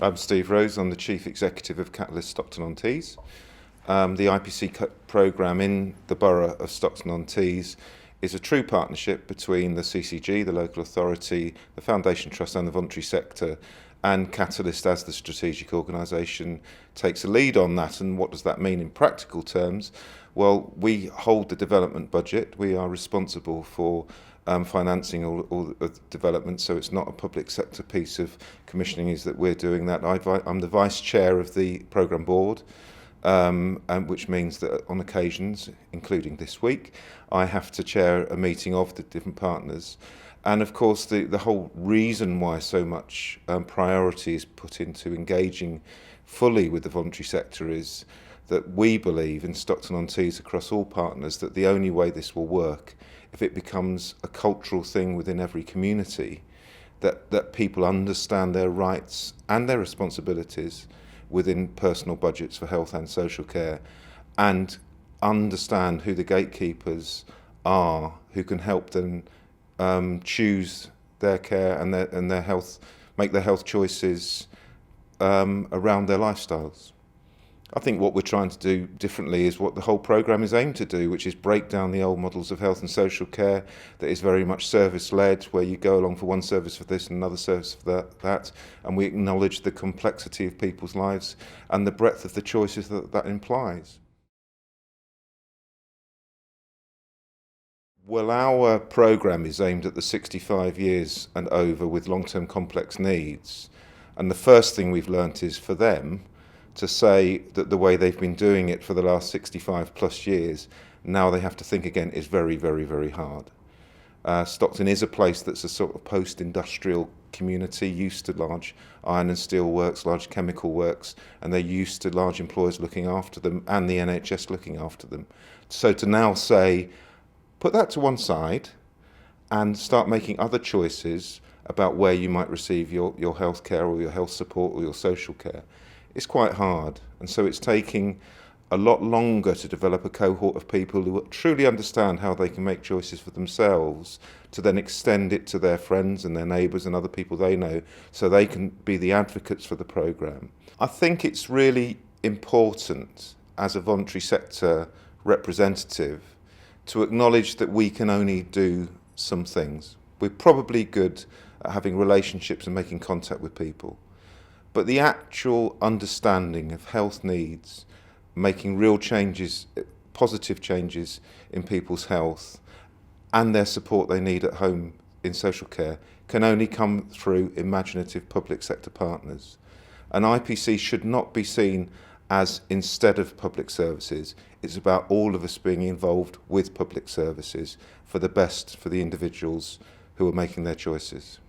I'm Steve Rose. I'm the Chief Executive of Catalyst Stockton-on-Tees. The IPC programme in the Borough of Stockton-on-Tees is a true partnership between the CCG, the local authority, the Foundation Trust and the voluntary sector, and Catalyst as the strategic organisation takes a lead on that. And what does that mean in practical terms? Well, we hold the development budget. We are responsible for financing all the development, so it's not a public sector piece of commissioning is that we're doing that. I'm the vice chair of the programme board, and which means that on occasions, including this week, I have to chair a meeting of the different partners. And of course, the whole reason why so much priority is put into engaging fully with the voluntary sector is that we believe in Stockton-on-Tees across all partners that the only way this will work, if it becomes a cultural thing within every community, that people understand their rights and their responsibilities within personal budgets for health and social care, and understand who the gatekeepers are who can help them choose their care and their health, make their health choices around their lifestyles. I think what we're trying to do differently is what the whole programme is aimed to do, which is break down the old models of health and social care that is very much service-led, where you go along for one service for this and another service for that, and we acknowledge the complexity of people's lives and the breadth of the choices that implies. Well, our programme is aimed at the 65 years and over with long-term complex needs, and the first thing we've learnt is for them to say that the way they've been doing it for the last 65 plus years, now they have to think again, is very, very, very hard. Stockton is a place that's a sort of post-industrial community, used to large iron and steel works, large chemical works, and they're used to large employers looking after them and the NHS looking after them. So to now say, put that to one side and start making other choices about where you might receive your health care or your health support or your social care, it's quite hard. And so it's taking a lot longer to develop a cohort of people who truly understand how they can make choices for themselves, to then extend it to their friends and their neighbours and other people they know, so they can be the advocates for the programme. I think it's really important as a voluntary sector representative to acknowledge that we can only do some things. We're probably good at having relationships and making contact with people. But the actual understanding of health needs, making real changes, positive changes in people's health and their support they need at home in social care can only come through imaginative public sector partners. And IPC should not be seen as instead of public services. It's about all of us being involved with public services for the best for the individuals who are making their choices.